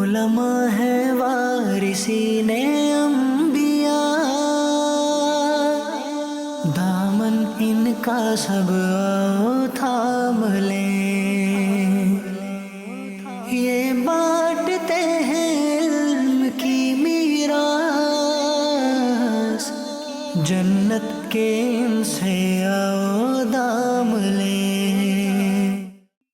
علماء ہے وارثین انبیاء، دامن ان کا سب آؤ تھام لیں، یہ بانٹتے ہیں علم کی میراث، جنت کے ان سے آؤ دام لیں۔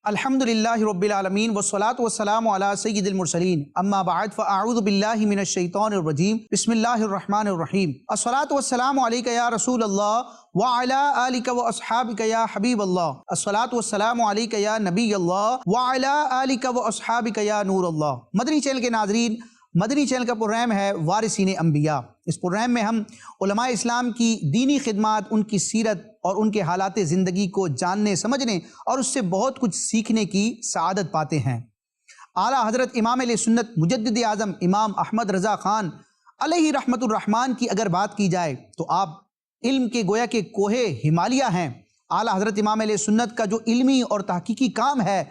الحمدللہ رب العالمین والصلاة والسلام علی سید المرسلین، اما بعد فاعوذ باللہ من الشیطان الرجیم، بسم اللہ الرحمن الرحیم۔ الصلاة والسلام علیک یا رسول اللہ وعلی آلک واصحابک یا حبیب اللہ، الصلاة والسلام علیک یا نبی اللہ وعلی آلک واصحابک یا نور اللہ۔ مدنی چینل کے ناظرین، مدنی چینل کا پروگرام ہے وارثین انبیاء۔ اس پروگرام میں ہم علماء اسلام کی دینی خدمات، ان کی سیرت اور ان کے حالات زندگی کو جاننے سمجھنے اور اس سے بہت کچھ سیکھنے کی سعادت پاتے ہیں۔ اعلیٰ حضرت امام اہل سنت مجدد اعظم امام احمد رضا خان علیہ رحمت الرحمن کی اگر بات کی جائے تو آپ علم کے گویا کے کوہ ہمالیہ ہیں۔ اعلیٰ حضرت امام اہل سنت کا جو علمی اور تحقیقی کام ہے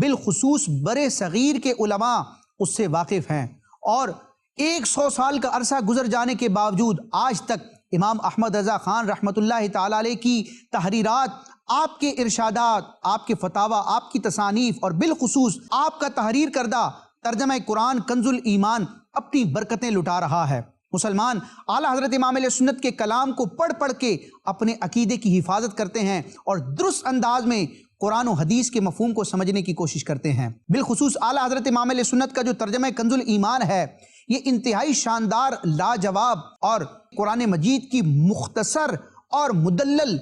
بالخصوص برے صغیر کے علماء اس سے واقف ہیں، اور 100 سال کا عرصہ گزر جانے کے باوجود آج تک امام احمد رضا خان رحمۃ اللہ تعالی علیہ کی تحریرات، آپ کے ارشادات، آپ کے فتاوی، آپ کی تصانیف اور بالخصوص آپ کا تحریر کردہ ترجمہ قرآن کنز الایمان اپنی برکتیں لٹا رہا ہے۔ مسلمان اعلیٰ حضرت امام علیہ سنت کے کلام کو پڑھ پڑھ کے اپنے عقیدے کی حفاظت کرتے ہیں اور درست انداز میں قرآن و حدیث کے مفہوم کو سمجھنے کی کوشش کرتے ہیں۔ بالخصوص اعلیٰ حضرت امام علیہ سنت کا جو ترجمہ کنز الایمان ہے، یہ انتہائی شاندار، لاجواب اور قرآن مجید کی مختصر اور مدلل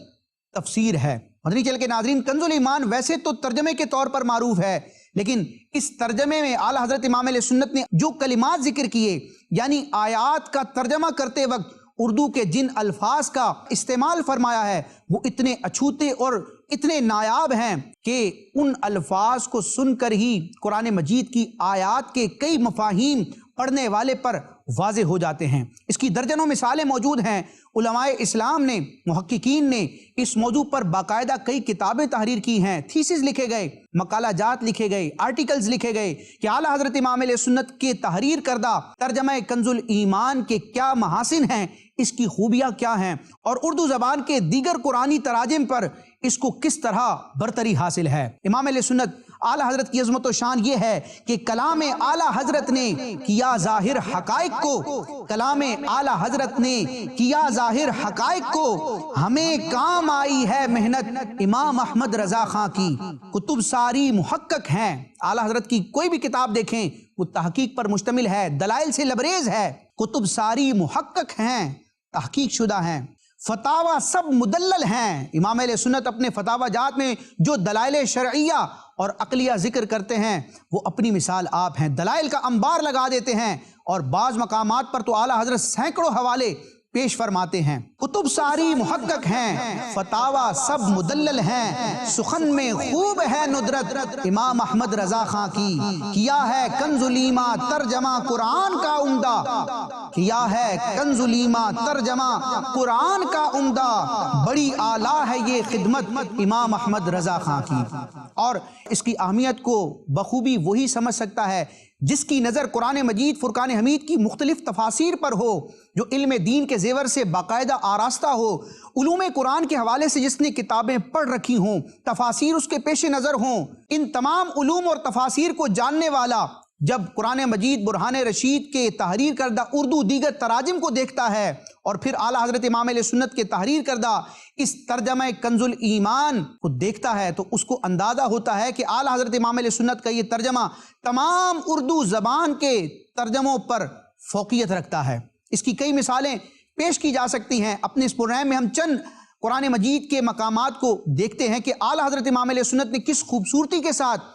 تفسیر ہے۔ مدنی چینل کے ناظرین، کنز الایمان ویسے تو ترجمے کے طور پر معروف ہے، لیکن اس ترجمے میں اعلیٰ حضرت امام علیہ سنت نے جو کلمات ذکر کیے، یعنی آیات کا ترجمہ کرتے وقت اردو کے جن الفاظ کا استعمال فرمایا ہے، وہ اتنے اچھوتے اور اتنے نایاب ہیں کہ ان الفاظ کو سن کر ہی قرآن مجید کی آیات کے کئی مفاہیم پڑھنے والے پر واضح ہو جاتے ہیں۔ اس کی درجنوں مثالیں موجود ہیں۔ علماء اسلام نے، محققین نے اس موضوع پر باقاعدہ کئی کتابیں تحریر کی ہیں، تھیسز لکھے گئے، مقالہ جات لکھے گئے، آرٹیکلز لکھے گئے کہ اعلیٰ حضرت امام علیہ سنت کے تحریر کردہ ترجمہ کنز الایمان کے کیا محاسن ہیں، اس کی خوبیاں کیا ہیں، اور اردو زبان کے دیگر قرآنی تراجم پر اس کو کس طرح برتری حاصل ہے۔ امام علیہ سنت اعلیٰ حضرت کی عظمت و شان یہ ہے کہ کلام اعلیٰ حضرت نے کیا ظاہر حقائق کو، کلام اعلیٰ حضرت نے کیا ظاہر حقائق کو، ہمیں کام آئی ہے محنت امام احمد رضا خان کی، کتب ساری محقق ہیں۔ اعلیٰ حضرت کی کوئی بھی کتاب دیکھیں وہ تحقیق پر مشتمل ہے، دلائل سے لبریز ہے، کتب ساری محقق ہیں، تحقیق شدہ ہیں، فتاوی سب مدلل ہیں۔ امام علیہ سنت اپنے فتاوی جات میں جو دلائل شرعیہ اور عقلیہ ذکر کرتے ہیں وہ اپنی مثال آپ ہیں، دلائل کا انبار لگا دیتے ہیں، اور بعض مقامات پر تو اعلیٰ حضرت سینکڑوں حوالے پیش فرماتے ہیں۔ کتب ساری محقق ہیں، فتاوی سب مدلل ہیں، سخن میں خوب ہے ندرت امام احمد رضا خان کی، کیا ہے کنز الایمان ترجمہ قرآن کا عمدہ، کیا ہے کنز الایمان ترجمہ قرآن کا عمدہ، بڑی اعلیٰ ہے یہ خدمت امام احمد رضا خان کی۔ اور اس کی اہمیت کو بخوبی وہی سمجھ سکتا ہے جس کی نظر قرآن مجید فرقان حمید کی مختلف تفاسیر پر ہو، جو علم دین کے زیور سے باقاعدہ آراستہ ہو، علوم قرآن کے حوالے سے جس نے کتابیں پڑھ رکھی ہوں، تفاسیر اس کے پیش نظر ہوں۔ ان تمام علوم اور تفاسیر کو جاننے والا جب قرآن مجید برہان رشید کے تحریر کردہ اردو دیگر تراجم کو دیکھتا ہے اور پھر اعلیٰ حضرت امام علیہ سنت کے تحریر کردہ اس ترجمہ کنز الایمان کو دیکھتا ہے تو اس کو اندازہ ہوتا ہے کہ اعلیٰ حضرت امام علیہ سنت کا یہ ترجمہ تمام اردو زبان کے ترجموں پر فوقیت رکھتا ہے۔ اس کی کئی مثالیں پیش کی جا سکتی ہیں۔ اپنے اس پروگرام میں ہم چند قرآن مجید کے مقامات کو دیکھتے ہیں کہ اعلیٰ حضرت امام علیہ سنت نے کس خوبصورتی کے ساتھ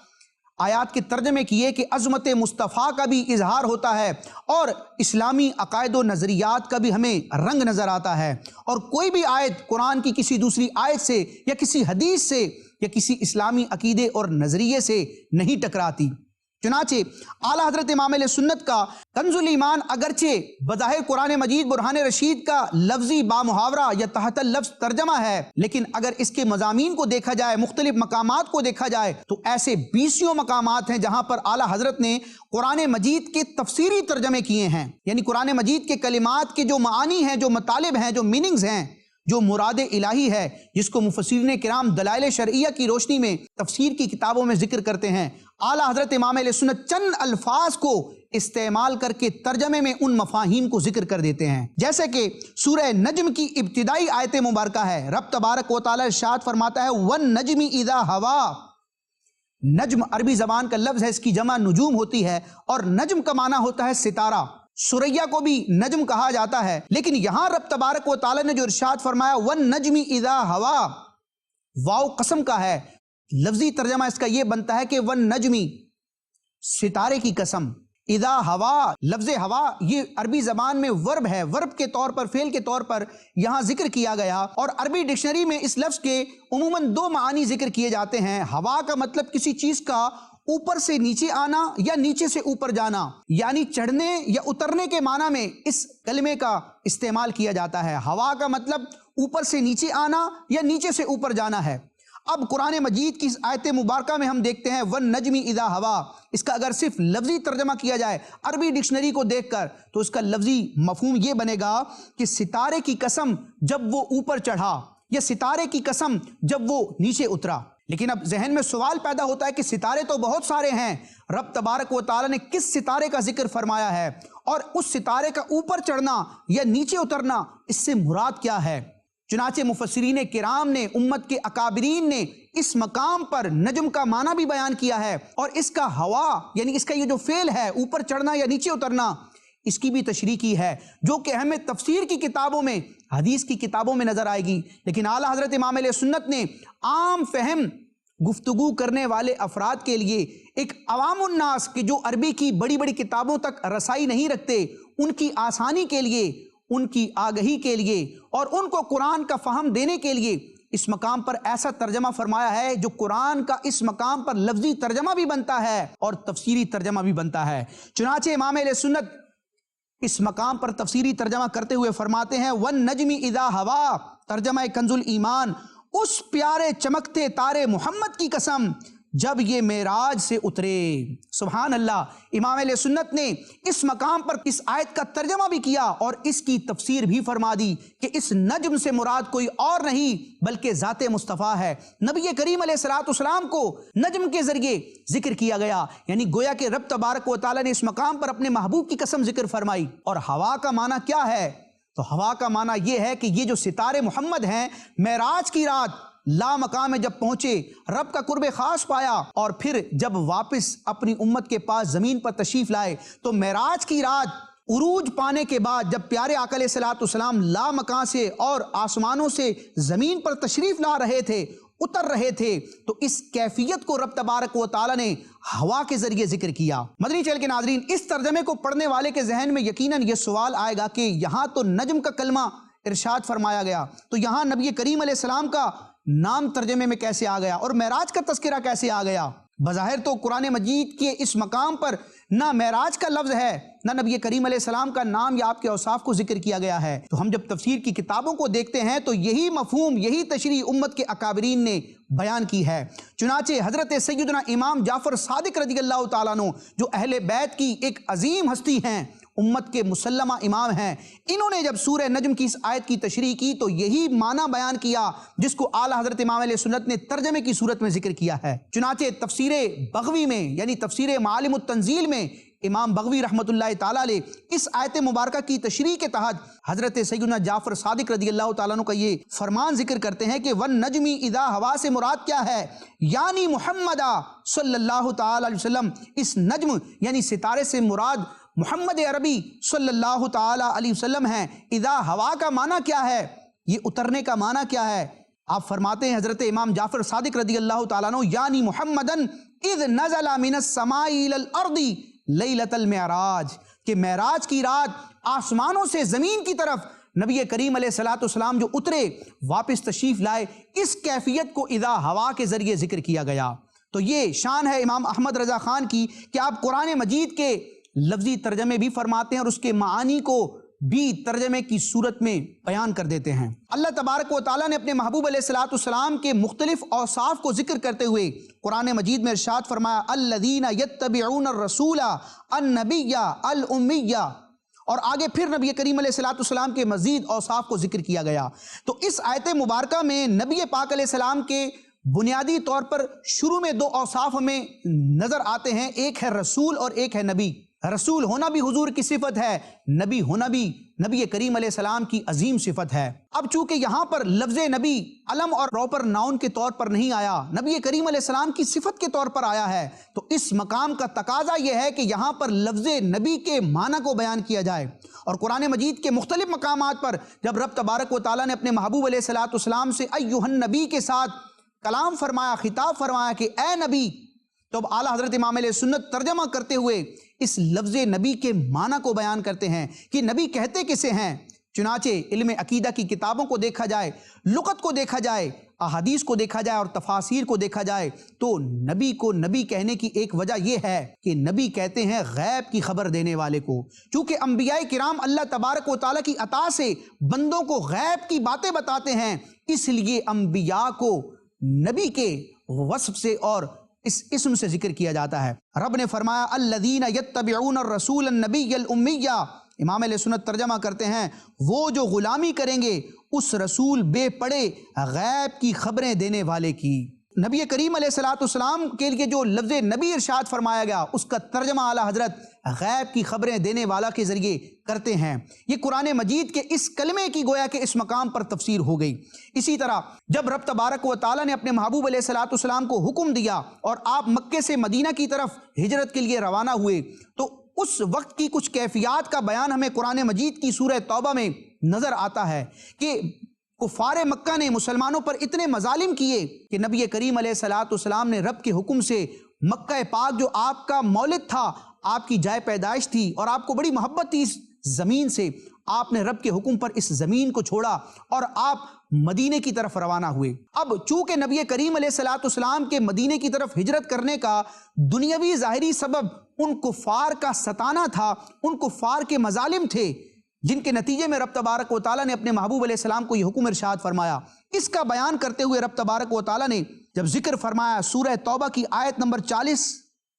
آیات کے ترجمے کیے کہ عظمت مصطفیٰ کا بھی اظہار ہوتا ہے اور اسلامی عقائد و نظریات کا بھی ہمیں رنگ نظر آتا ہے، اور کوئی بھی آیت قرآن کی کسی دوسری آیت سے یا کسی حدیث سے یا کسی اسلامی عقیدے اور نظریے سے نہیں ٹکراتی۔ چنانچہ اعلیٰ حضرت امام اہل سنت کا کنزُ الایمان اگرچہ بظاہر قرآن مجید برہان رشید کا لفظی بامحاورہ یا تحت اللفظ ترجمہ ہے، لیکن اگر اس کے مضامین کو دیکھا جائے، مختلف مقامات کو دیکھا جائے تو ایسے 20 مقامات ہیں جہاں پر اعلیٰ حضرت نے قرآن مجید کے تفسیری ترجمے کیے ہیں، یعنی قرآن مجید کے کلمات کے جو معانی ہیں، جو مطالب ہیں، جو میننگز ہیں، جو مراد الہی ہے، جس کو مفسرین کرام دلائل شرعیہ کی روشنی میں تفسیر کی کتابوں میں ذکر کرتے ہیں، اعلیٰ حضرت امام اہل سنت چند الفاظ کو استعمال کر کے ترجمے میں ان مفاہیم کو ذکر کر دیتے ہیں۔ جیسے کہ سورہ نجم کی ابتدائی آیت مبارکہ ہے، رب تبارک و تعالی ارشاد فرماتا ہے وَالنَّجْمِ اِذَا هَوَىٰ۔ نجم عربی زبان کا لفظ ہے، اس کی جمع نجوم ہوتی ہے، اور نجم کا معنی ہوتا ہے ستارہ، سریا کو بھی نجم کہا جاتا ہے، لیکن یہاں رب تبارک و تعالی نے جو ارشاد فرمایا وَالنَّجْمِ اِذَا هَوَىٰ، واو قسم کا ہے، لفظی ترجمہ اس کا یہ بنتا ہے کہ وَالنَّجْمِ، ستارے کی قسم، اذا ہوا، لفظ ہوا یہ عربی زبان میں ورب ہے، ورب کے طور پر، فعل کے طور پر یہاں ذکر کیا گیا، اور عربی ڈکشنری میں اس لفظ کے عموماً 2 معانی ذکر کیے جاتے ہیں۔ ہوا کا مطلب کسی چیز کا اوپر سے نیچے آنا یا نیچے سے اوپر جانا، یعنی چڑھنے یا اترنے کے معنی میں اس کلمے کا استعمال کیا جاتا ہے۔ ہوا کا مطلب اوپر سے نیچے آنا یا نیچے سے اوپر جانا ہے۔ اب قرآن مجید کی اس آیت مبارکہ میں ہم دیکھتے ہیں وَالنَّجْمِ اِذَا هَوَىٰ، اس کا اگر صرف لفظی ترجمہ کیا جائے عربی ڈکشنری کو دیکھ کر تو اس کا لفظی مفہوم یہ بنے گا کہ ستارے کی قسم جب وہ اوپر چڑھا، یا ستارے کی قسم جب وہ نیچے اترا۔ لیکن اب ذہن میں سوال پیدا ہوتا ہے کہ ستارے تو بہت سارے ہیں، رب تبارک و تعالی نے کس ستارے کا ذکر فرمایا ہے، اور اس ستارے کا اوپر چڑھنا یا نیچے اترنا اس سے مراد کیا ہے؟ چنانچہ مفسرین کرام نے، امت کے اکابرین نے اس مقام پر نجم کا معنی بھی بیان کیا ہے، اور اس کا ہوا یعنی اس کا یہ جو فعل ہے اوپر چڑھنا یا نیچے اترنا، اس کی بھی تشریح کی ہے، جو کہ ہمیں تفسیر کی کتابوں میں، حدیث کی کتابوں میں نظر آئے گی۔ لیکن اعلیٰ حضرت امام اہل سنت نے عام فہم گفتگو کرنے والے افراد کے لیے، ایک عوام الناس کے جو عربی کی بڑی بڑی کتابوں تک رسائی نہیں رکھتے، ان کی آسانی کے لیے، ان کی آگہی کے لیے، اور ان کو قرآن کا فہم دینے کے لیے اس مقام پر ایسا ترجمہ فرمایا ہے جو قرآن کا اس مقام پر لفظی ترجمہ بھی بنتا ہے اور تفسیری ترجمہ بھی بنتا ہے۔ چنانچہ امام اہل سنت اس مقام پر تفسیری ترجمہ کرتے ہوئے فرماتے ہیں وَالنَّجْمِ اِذَا هَوَىٰ، ترجمہ کنز الایمان، اس پیارے چمکتے تارے محمد کی قسم جب یہ معراج سے اترے۔ سبحان اللہ، امام اہل سنت نے اس مقام پر اس آیت کا ترجمہ بھی کیا اور اس کی تفسیر بھی فرما دی کہ اس نجم سے مراد کوئی اور نہیں بلکہ ذات مصطفیٰ ہے۔ نبی کریم علیہ السلام کو نجم کے ذریعے ذکر کیا گیا، یعنی گویا کہ رب تبارک و تعالی نے اس مقام پر اپنے محبوب کی قسم ذکر فرمائی۔ اور ہوا کا معنی کیا ہے؟ تو ہوا کا معنی یہ ہے کہ یہ جو ستارے محمد ہیں، معراج کی رات لا مقام میں جب پہنچے، رب کا قرب خاص پایا، اور پھر جب واپس اپنی امت کے پاس زمین پر تشریف لائے تو معراج کی رات عروج پانے کے بعد جب پیارے آقا علیہ السلام لا مکان سے اور آسمانوں سے زمین پر تشریف لا رہے تھے، اتر رہے تھے، تو اس کیفیت کو رب تبارک و تعالی نے ہوا کے ذریعے ذکر کیا۔ مدنی چینل کے ناظرین، اس ترجمے کو پڑھنے والے کے ذہن میں یقیناً یہ سوال آئے گا کہ یہاں تو نجم کا کلمہ ارشاد فرمایا گیا، تو یہاں نبی کریم علیہ السلام کا نام ترجمے میں کیسے آ گیا اور معراج کا تذکرہ کیسے آ گیا؟ بظاہر تو قرآن مجید کے اس مقام پر نہ معراج کا لفظ ہے، نہ نبی کریم علیہ السلام کا نام یا آپ کے اوصاف کو ذکر کیا گیا ہے۔ تو ہم جب تفسیر کی کتابوں کو دیکھتے ہیں تو یہی مفہوم، یہی تشریح امت کے اکابرین نے بیان کی ہے۔ چنانچہ حضرت سیدنا امام جعفر صادق رضی اللہ تعالیٰ عنہ، جو اہل بیت کی ایک عظیم ہستی ہیں، امت کے مسلمہ امام ہیں، انہوں نے جب سورہ نجم کی اس آیت کی تشریح کی تو یہی معنی بیان کیا جس کو اعلیٰ حضرت امام علیہ سنت نے ترجمے کی صورت میں ذکر کیا ہے۔ چنانچہ تفسیر بغوی میں، یعنی تفسیر معالم التنزیل میں، امام بغوی رحمۃ اللہ تعالیٰ علیہ اس آیت مبارکہ کی تشریح کے تحت حضرت سیدنا جعفر صادق رضی اللہ تعالیٰ عنہ کا یہ فرمان ذکر کرتے ہیں کہ وَالنَّجْمِ اِذَا ہوا سے مراد کیا ہے؟ یعنی محمد صلی اللہ تعالیٰ علیہ وسلم، اس نجم یعنی ستارے سے مراد محمد عربی صلی اللہ تعالیٰ علیہ وسلم ہیں۔ اذا ہوا کا معنی کیا ہے؟ یہ اترنے کا معنی کیا ہے؟ آپ فرماتے ہیں حضرت امام جعفر صادق رضی اللہ تعالیٰ عنہ یعنی محمدن اذ نزل من السماء الى الارض لیلۃ المعراج، کہ معراج کی رات آسمانوں سے زمین کی طرف نبی کریم علیہ السلام جو اترے، واپس تشریف لائے، اس کیفیت کو اذا ہوا کے ذریعے ذکر کیا گیا۔ تو یہ شان ہے امام احمد رضا خان کی کہ آپ قرآن مجید کے لفظی ترجمے بھی فرماتے ہیں اور اس کے معانی کو بھی ترجمے کی صورت میں بیان کر دیتے ہیں۔ اللہ تبارک و تعالیٰ نے اپنے محبوب علیہ الصلوۃ والسلام کے مختلف اوصاف کو ذکر کرتے ہوئے قرآن مجید میں ارشاد فرمایا الذین یتبعون الرسول النبی الامی، اور آگے پھر نبی کریم علیہ الصلوۃ والسلام کے مزید اوصاف کو ذکر کیا گیا۔ تو اس آیت مبارکہ میں نبی پاک علیہ السلام کے بنیادی طور پر شروع میں دو اوصاف ہمیں نظر آتے ہیں، ایک ہے رسول اور ایک ہے نبی۔ رسول ہونا بھی حضور کی صفت ہے، نبی ہونا بھی نبی کریم علیہ السلام کی عظیم صفت ہے۔ اب چونکہ یہاں پر لفظ نبی علم اور پراپر ناؤن کے طور پر نہیں آیا، نبی کریم علیہ السلام کی صفت کے طور پر آیا ہے، تو اس مقام کا تقاضا یہ ہے کہ یہاں پر لفظ نبی کے معنی کو بیان کیا جائے۔ اور قرآن مجید کے مختلف مقامات پر جب رب تبارک و تعالیٰ نے اپنے محبوب علیہ الصلوۃ والسلام سے ایھا النبی کے ساتھ کلام فرمایا، خطاب فرمایا کہ اے نبی، تو اب اعلیٰ حضرت امام علیہ سنت ترجمہ کرتے ہوئے اس لفظ نبی کے معنی کو بیان کرتے ہیں کہ نبی کہتے کسے ہیں۔ چنانچہ علم عقیدہ کی کتابوں کو دیکھا جائے، لغت کو دیکھا جائے، احادیث کو دیکھا جائے اور تفاسیر کو دیکھا جائے تو نبی کو نبی کہنے کی ایک وجہ یہ ہے کہ نبی کہتے ہیں غیب کی خبر دینے والے کو۔ چونکہ انبیاء کرام اللہ تبارک و تعالیٰ کی عطا سے بندوں کو غیب کی باتیں بتاتے ہیں، اس لیے انبیاء کو نبی کے وصف سے اور اس اسم سے ذکر کیا جاتا ہے۔ رب نے فرمایا الذین یتبعون الرسول النبی الامی، امام علیہ سنت ترجمہ کرتے ہیں وہ جو غلامی کریں گے اس رسول بے پڑے غیب کی خبریں دینے والے کی۔ نبی کریم علیہ الصلوۃ والسلام کے لیے جو لفظ نبی ارشاد فرمایا گیا اس کا ترجمہ اعلیٰ حضرت غیب کی خبریں دینے والا کے ذریعے کرتے ہیں۔ یہ قرآن مجید کے اس کلمے کی گویا کہ اس مقام پر تفسیر ہو گئی۔ اسی طرح جب رب تبارک و تعالیٰ نے اپنے محبوب علیہ الصلوۃ والسلام کو حکم دیا اور آپ مکے سے مدینہ کی طرف ہجرت کے لیے روانہ ہوئے تو اس وقت کی کچھ کیفیات کا بیان ہمیں قرآن مجید کی سورہ توبہ میں نظر آتا ہے کہ کفار مکہ نے مسلمانوں پر اتنے مظالم کیے کہ نبی کریم علیہ الصلوۃ والسلام نے رب کے حکم سے مکہ پاک جو آپ کا مولد تھا، آپ کی جائے پیدائش تھی اور آپ کو بڑی محبت تھی اس زمین سے، آپ نے رب کے حکم پر اس زمین کو چھوڑا اور آپ مدینے کی طرف روانہ ہوئے۔ اب چونکہ نبی کریم علیہ الصلوۃ والسلام کے مدینے کی طرف ہجرت کرنے کا دنیاوی ظاہری سبب ان کفار کا ستانا تھا، ان کفار کے مظالم تھے جن کے نتیجے میں رب تبارک و تعالیٰ نے اپنے محبوب علیہ السلام کو یہ حکم ارشاد فرمایا۔ اس کا بیان کرتے ہوئے رب تبارک و تعالیٰ نے جب ذکر فرمایا سورہ توبہ کی آیت نمبر 40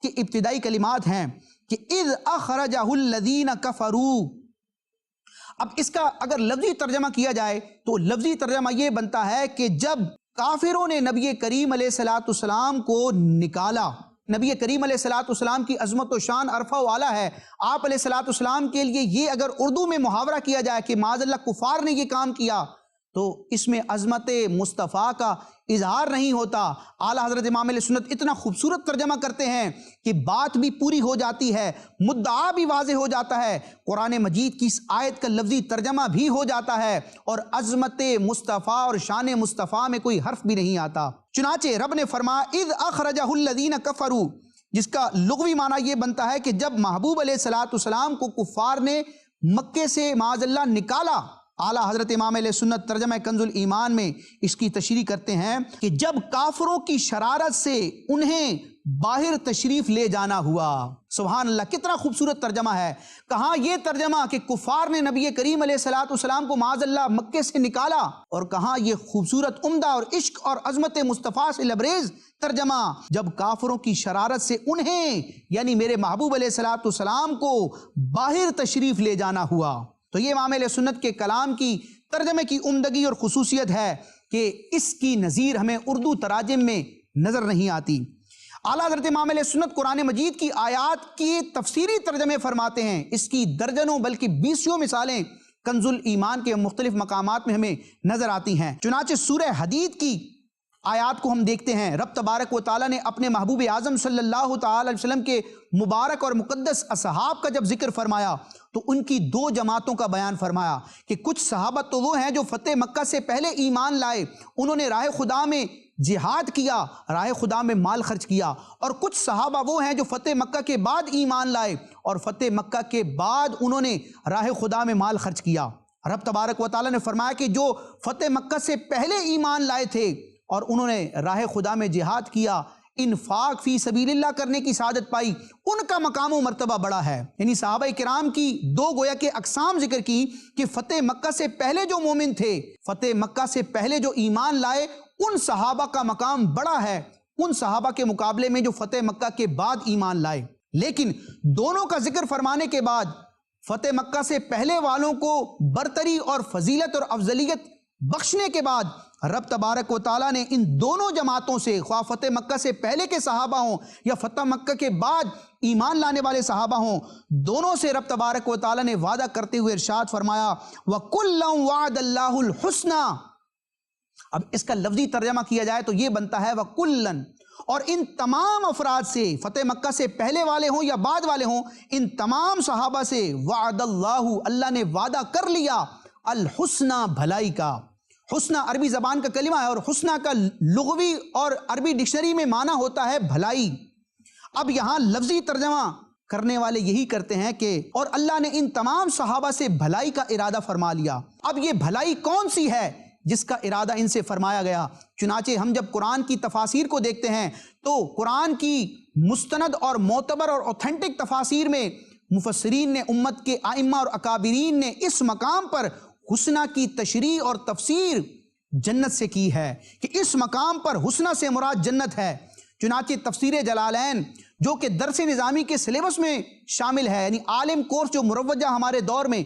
کے ابتدائی کلمات ہیں کہ اذ اخرجہ الذین کفروا۔ اب اس کا اگر لفظی ترجمہ کیا جائے تو لفظی ترجمہ یہ بنتا ہے کہ جب کافروں نے نبی کریم علیہ الصلوۃ والسلام کو نکالا۔ نبی کریم علیہ الصلوۃ والسلام کی عظمت و شان عرفہ و اعلیٰ ہے، آپ علیہ الصلوۃ والسلام کے لیے یہ اگر اردو میں محاورہ کیا جائے کہ معاذ اللہ کفار نے یہ کام کیا تو اس میں عظمت مصطفیٰ کا اظہار نہیں ہوتا۔ اعلیٰ حضرت امام علیہ سنت اتنا خوبصورت ترجمہ کرتے ہیں کہ بات بھی پوری ہو جاتی ہے، مدعا بھی واضح ہو جاتا ہے، قرآن مجید کی اس آیت کا لفظی ترجمہ بھی ہو جاتا ہے اور عظمت مصطفیٰ اور شان مصطفیٰ میں کوئی حرف بھی نہیں آتا۔ چنانچہ رب نے فرمایا اذ اخرجہ الذین کفروا، جس کا لغوی معنی یہ بنتا ہے کہ جب محبوب علیہ الصلوۃ والسلام کو کفار نے مکے سے معاذ اللہ نکالا۔ اعلیٰ حضرت امام علیہ سنت ترجمہ کنز الایمان میں اس کی تشریح کرتے ہیں کہ جب کافروں کی شرارت سے انہیں باہر تشریف لے جانا ہوا۔ سبحان اللہ، کتنا خوبصورت ترجمہ ہے۔ کہاں یہ ترجمہ کہ کفار نے نبی کریم علیہ الصلوۃ والسلام کو معاذ اللہ مکے سے نکالا، اور کہاں یہ خوبصورت عمدہ اور عشق اور عظمت مصطفیٰ سے لبریز ترجمہ جب کافروں کی شرارت سے انہیں یعنی میرے محبوب علیہ الصلوۃ والسلام کو باہر تشریف لے جانا ہوا۔ تو یہ امام علیہ سنت کے کلام کی ترجمے کی عمدگی اور خصوصیت ہے کہ اس کی نظیر ہمیں اردو تراجم میں نظر نہیں آتی۔ اعلیٰ حضرت امام علیہ سنت قرآن مجید کی آیات کی تفسیری ترجمے فرماتے ہیں، اس کی درجنوں بلکہ 20 مثالیں کنز الایمان کے مختلف مقامات میں ہمیں نظر آتی ہیں۔ چنانچہ سورہ حدید کی آیات کو ہم دیکھتے ہیں، رب تبارک و تعالیٰ نے اپنے محبوب اعظم صلی اللہ تعالی علیہ وسلم کے مبارک اور مقدس اصحاب کا جب ذکر فرمایا تو ان کی 2 جماعتوں کا بیان فرمایا کہ کچھ صحابہ تو وہ ہیں جو فتح مکہ سے پہلے ایمان لائے، انہوں نے راہ خدا میں جہاد کیا، راہ خدا میں مال خرچ کیا، اور کچھ صحابہ وہ ہیں جو فتح مکہ کے بعد ایمان لائے اور فتح مکہ کے بعد انہوں نے راہ خدا میں مال خرچ کیا۔ رب تبارک و تعالیٰ نے فرمایا کہ جو فتح مکہ سے پہلے ایمان لائے تھے اور انہوں نے راہ خدا میں جہاد کیا، انفاق فی سبیل اللہ کرنے کی سعادت پائی، ان کا مقام و مرتبہ بڑا ہے۔ یعنی صحابہ کرام کی دو گویا کے اقسام ذکر کی کہ فتح مکہ سے پہلے جو مومن تھے، فتح مکہ سے پہلے جو ایمان لائے، ان صحابہ کا مقام بڑا ہے ان صحابہ کے مقابلے میں جو فتح مکہ کے بعد ایمان لائے۔ لیکن دونوں کا ذکر فرمانے کے بعد فتح مکہ سے پہلے والوں کو برتری اور فضیلت اور افضلیت بخشنے کے بعد رب تبارک و تعالیٰ نے ان دونوں جماعتوں سے، خواہ فتح مکہ سے پہلے کے صحابہ ہوں یا فتح مکہ کے بعد ایمان لانے والے صحابہ ہوں، دونوں سے رب تبارک و تعالیٰ نے وعدہ کرتے ہوئے ارشاد فرمایا وَكُلًّا وَعَدَ اللَّهُ الْحُسْنَى۔ اب اس کا لفظی ترجمہ کیا جائے تو یہ بنتا ہے وَكُلًّا، اور ان تمام افراد سے، فتح مکہ سے پہلے والے ہوں یا بعد والے ہوں، ان تمام صحابہ سے وعد اللہ، اللہ نے وعدہ کر لیا الحسنہ، بھلائی کا۔ حسنہ عربی زبان کا کلمہ ہے اور حسنہ کا لغوی اور عربی ڈکشنری میں معنی ہوتا ہے بھلائی۔ اب یہاں لفظی ترجمہ کرنے والے یہی کرتے ہیں کہ اور اللہ نے ان تمام صحابہ سے بھلائی کا ارادہ فرما لیا۔ اب یہ بھلائی کون سی ہے جس کا ارادہ ان سے فرمایا گیا؟ چنانچہ ہم جب قرآن کی تفاسیر کو دیکھتے ہیں تو قرآن کی مستند اور معتبر اور اوتھینٹک تفاسیر میں مفسرین نے، امت کے ائمہ اور اکابرین نے اس مقام پر حسنہ کی تشریح اور تفسیر جنت سے کی ہے کہ اس مقام پر حسنہ سے مراد جنت ہے۔ چنانچہ تفسیر جلالین جو کہ درس نظامی کے سلیبس میں شامل ہے، یعنی عالم کورس جو مروجہ ہمارے دور میں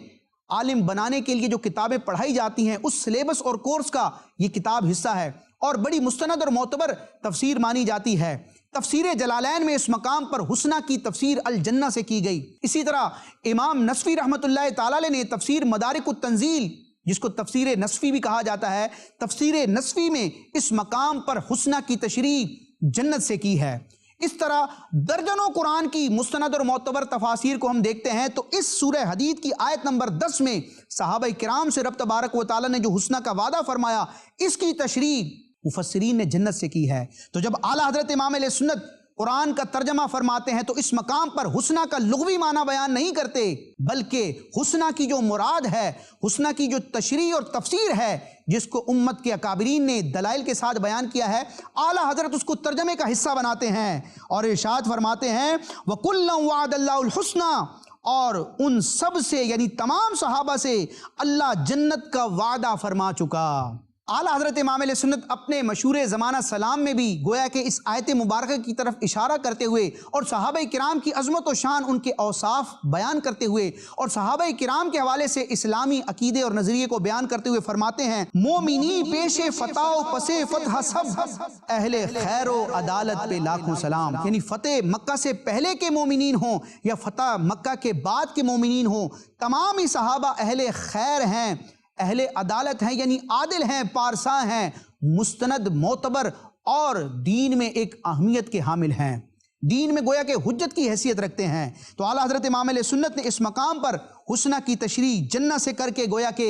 عالم بنانے کے لیے جو کتابیں پڑھائی جاتی ہیں، اس سلیبس اور کورس کا یہ کتاب حصہ ہے اور بڑی مستند اور معتبر تفسیر مانی جاتی ہے۔ تفسیر جلالین میں اس مقام پر حسنہ کی تفسیر الجنہ سے کی گئی۔ اسی طرح امام نصفی رحمۃ اللہ تعالی علیہ نے تفسیر مدارک التنزیل، جس کو تفسیر نصفی بھی کہا جاتا ہے، تفسیر نصفی میں اس مقام پر حسنہ کی تشریح جنت سے کی ہے۔ اس طرح درجنوں قرآن کی مستند اور معتبر تفاسیر کو ہم دیکھتے ہیں تو اس سورہ حدید کی آیت نمبر 10 میں صحابہ کرام سے رب تبارک و تعالیٰ نے جو حسنہ کا وعدہ فرمایا، اس کی تشریح مفسرین نے جنت سے کی ہے۔ تو جب اعلیٰ حضرت امام اہل سنت قرآن کا ترجمہ فرماتے ہیں تو اس مقام پر حسنہ کا لغوی معنی بیان نہیں کرتے، بلکہ حسنہ کی جو مراد ہے، حسنہ کی جو تشریح اور تفسیر ہے، جس کو امت کے اکابرین نے دلائل کے ساتھ بیان کیا ہے، اعلیٰ حضرت اس کو ترجمے کا حصہ بناتے ہیں اور ارشاد فرماتے ہیں وَكُلًّا وَعَدَ اللَّهُ الْحُسْنَى، اور ان سب سے یعنی تمام صحابہ سے اللہ جنت کا وعدہ فرما چکا۔ اعلیٰ حضرت امام علیہ سنت اپنے مشہور زمانہ سلام میں بھی گویا کہ اس آیت مبارکہ کی طرف اشارہ کرتے ہوئے اور صحابہ کرام کی عظمت و شان، ان کے اوصاف بیان کرتے ہوئے اور صحابہ کرام کے حوالے سے اسلامی عقیدے اور نظریے کو بیان کرتے ہوئے فرماتے ہیں مومنی پیش فتح و پس فتح سب، اہل خیر و عدالت پہ لاکھوں سلام۔ یعنی فتح مکہ سے پہلے کے مومنین ہوں یا فتح مکہ کے بعد کے مومنین ہوں، تمام ہی صحابہ اہل خیر ہیں، اہل عدالت ہیں، یعنی عادل ہیں، پارساں ہیں، مستند، معتبر اور دین میں ایک اہمیت کے حامل ہیں، دین میں گویا کہ حجت کی حیثیت رکھتے ہیں۔ تو اعلیٰ حضرت امام علیہ سنت نے اس مقام پر حسنہ کی تشریح جنت سے کر کے گویا کہ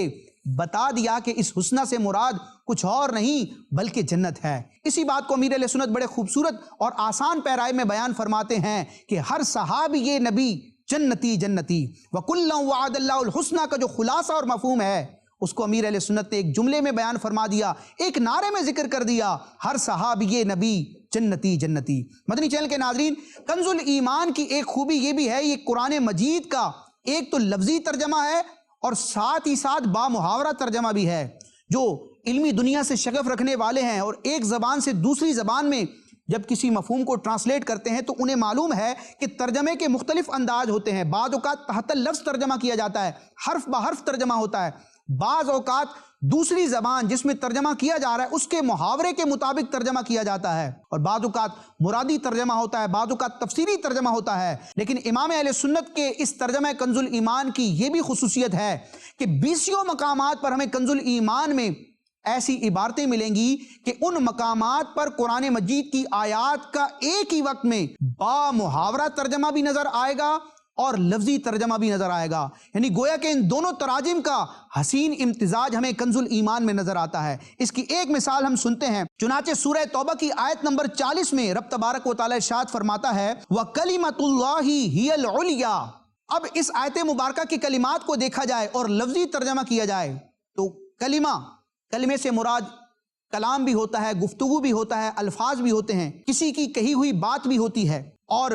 بتا دیا کہ اس حسنہ سے مراد کچھ اور نہیں بلکہ جنت ہے۔ اسی بات کو امیر علیہ سنت بڑے خوبصورت اور آسان پیرائے میں بیان فرماتے ہیں کہ ہر صحابی یہ نبی جنتی جنتی، وَكُلًّا وَعَدَ اللَّهُ الْحُسْنَى کا جو خلاصہ اور مفہوم ہے اس کو امیر علیہ سنت نے ایک جملے میں بیان فرما دیا، ایک نعرے میں ذکر کر دیا، ہر صحابی نبی جنتی جنتی۔ مدنی چینل کے ناظرین، کنز الایمان کی ایک خوبی یہ بھی ہے، یہ قرآن مجید کا ایک تو لفظی ترجمہ ہے اور ساتھ ہی ساتھ بامحاورہ ترجمہ بھی ہے۔ جو علمی دنیا سے شغف رکھنے والے ہیں اور ایک زبان سے دوسری زبان میں جب کسی مفہوم کو ٹرانسلیٹ کرتے ہیں تو انہیں معلوم ہے کہ ترجمے کے مختلف انداز ہوتے ہیں۔ بعض اوقات تحت لفظ ترجمہ کیا جاتا ہے، حرف بحرف ترجمہ ہوتا ہے، بعض اوقات دوسری زبان جس میں ترجمہ کیا جا رہا ہے اس کے محاورے کے مطابق ترجمہ کیا جاتا ہے، اور بعض اوقات مرادی ترجمہ ہوتا ہے، بعض اوقات تفسیری ترجمہ ہوتا ہے۔ لیکن امام اہل سنت کے اس ترجمہ کنز الایمان کی یہ بھی خصوصیت ہے کہ 20 مقامات پر ہمیں کنز الایمان میں ایسی عبارتیں ملیں گی کہ ان مقامات پر قرآن مجید کی آیات کا ایک ہی وقت میں با محاورہ ترجمہ بھی نظر آئے گا اور لفظی ترجمہ بھی نظر آئے گا، یعنی گویا کہ ان دونوں تراجم کا حسین امتزاج ہمیں کنز الایمان میں نظر آتا ہے۔ اس کی ایک مثال ہم سنتے ہیں، چنانچہ سورہ توبہ کی آیت نمبر 40 میں رب تبارک و تعالی ارشاد فرماتا ہے وَكَلِمَةُ اللَّهِ هِيَ الْعُلْيَا۔ اب اس آیت مبارکہ کے کلمات کو دیکھا جائے اور لفظی ترجمہ کیا جائے تو کلمے سے مراد کلام بھی ہوتا ہے، گفتگو بھی ہوتا ہے، الفاظ بھی ہوتے ہیں، کسی کی کہی ہوئی بات بھی ہوتی ہے، اور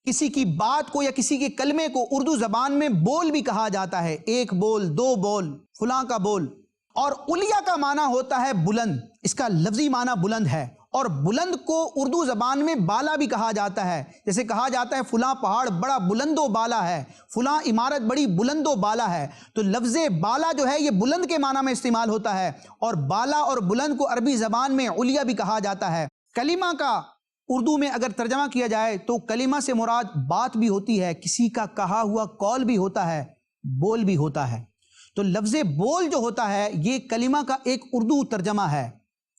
کسی کی بات کو یا کسی کے کلمے کو اردو زبان میں بول بھی کہا جاتا ہے، ایک بول، دو بول، فلاں کا بول۔ اور علیا کا معنی ہوتا ہے بلند، اس کا لفظی معنی بلند ہے، اور بلند کو اردو زبان میں بالا بھی کہا جاتا ہے، جیسے کہا جاتا ہے فلاں پہاڑ بڑا بلند و بالا ہے، فلاں عمارت بڑی بلند و بالا ہے۔ تو لفظ بالا جو ہے یہ بلند کے معنی میں استعمال ہوتا ہے، اور بالا اور بلند کو عربی زبان میں علیا بھی کہا جاتا ہے۔ کلمہ کا اردو میں اگر ترجمہ کیا جائے تو کلمہ سے مراد بات بھی ہوتی ہے، کسی کا کہا ہوا قول بھی ہوتا ہے، بول بھی ہوتا ہے۔ تو لفظ بول جو ہوتا ہے یہ کلمہ کا ایک اردو ترجمہ ہے،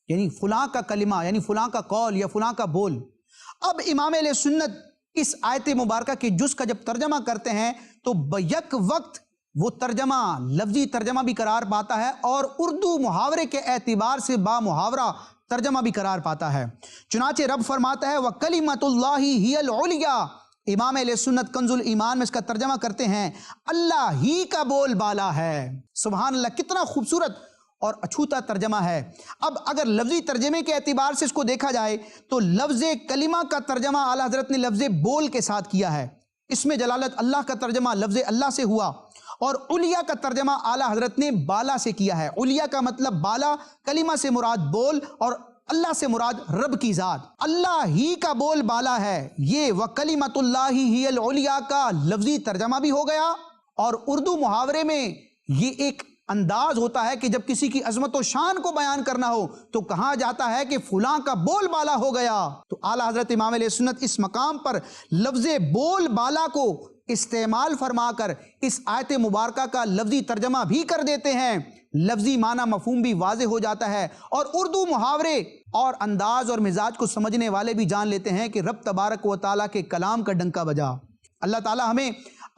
یعنی فلاں کا کلمہ، یعنی فلاں کا قول یا فلاں کا بول۔ اب امام اہل سنت اس آیت مبارکہ کے جز کا جب ترجمہ کرتے ہیں تو بیک وقت وہ ترجمہ لفظی ترجمہ بھی قرار پاتا ہے اور اردو محاورے کے اعتبار سے با محاورہ ترجمہ بھی قرار پاتا ہے۔ چنانچہ رب فرماتا ہے وَكَلِمَةُ اللَّهِ هِيَ الْعُلْيَا، امام اہل سنت کنز الایمان میں اس کا ترجمہ کرتے ہیں اللہ ہی کا بول بالا ہے۔ سبحان اللہ، کتنا خوبصورت اور اچھوتا ترجمہ ہے۔ اب اگر لفظی ترجمے کے اعتبار سے اس کو دیکھا جائے تو لفظ کلمہ کا ترجمہ اعلیٰ حضرت نے لفظ بول کے ساتھ کیا ہے، اس میں جلالت اللہ کا ترجمہ لفظ اللہ سے ہوا، اور علیا کا ترجمہ اعلیٰ حضرت نے بالا سے کیا ہے۔ علیا کا مطلب بالا، کلمہ سے مراد بول، اور اللہ سے مراد رب کی ذات۔ اللہ ہی کا بول بالا ہے، یہ وَكَلِمَةُ اللَّهِ هِيَ الْعُلْيَا کا لفظی ترجمہ بھی ہو گیا، اور اردو محاورے میں یہ ایک انداز ہوتا ہے کہ جب کسی کی عظمت و شان کو بیان کرنا ہو تو کہا جاتا ہے کہ فلاں کا بول بالا ہو گیا۔ تو اعلیٰ حضرت امام علیہ سنت اس مقام پر لفظ بول بالا کو استعمال فرما کر اس آیت مبارکہ کا لفظی ترجمہ بھی کر دیتے ہیں، لفظی معنی مفہوم بھی واضح ہو جاتا ہے، اور اردو محاورے اور انداز اور مزاج کو سمجھنے والے بھی جان لیتے ہیں کہ رب تبارک و تعالیٰ کے کلام کا ڈنکا بجا۔ اللہ تعالیٰ ہمیں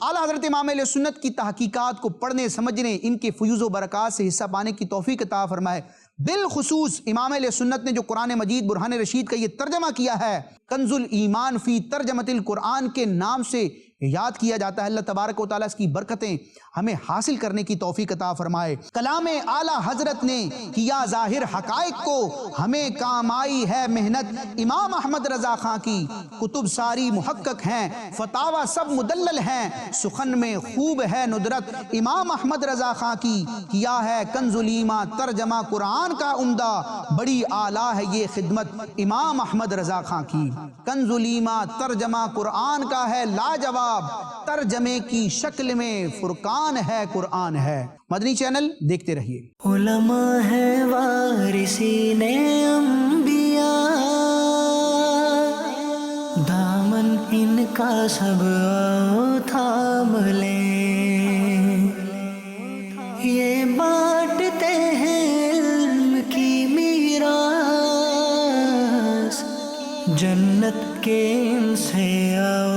اعلیٰ حضرت امام علیہ سنت کی تحقیقات کو پڑھنے سمجھنے، ان کے فیوز و برکات سے حصہ پانے کی توفیق عطا فرمائے۔ بالخصوص امام علیہ سنت نے جو قرآن مجید برہان رشید کا یہ ترجمہ کیا ہے، کنز الایمان فی ترجمۃ القرآن کے نام سے یاد کیا جاتا ہے، اللہ تبارک و تعالیٰ اس کی برکتیں ہمیں حاصل کرنے کی توفیق عطا فرمائے۔ کلام اعلیٰ حضرت نے کیا ظاہر حقائق کو، ہمیں کام آئی ہے محنت امام احمد رضا خان کی، کتب ساری محقق ہیں، فتاوی سب مدلل ہیں، سخن میں خوب ہے ندرت امام احمد رضا خان کی، کیا ہے کنز الایمان ترجمہ قرآن کا عمدہ، بڑی اعلیٰ ہے یہ خدمت امام احمد رضا خان کی۔ کنز الایمان ترجمہ قرآن کا ہے لاجواب، ترجمے کی شکل میں فرقان ہے قرآن ہے۔ مدنی چینل دیکھتے رہیے۔ علماء ہے وارثین انبیاء، دامن ان کا سب آؤ تھام لیں، یہ بانٹتے ہیں علم کی میراث، جنت کے ان سے آؤ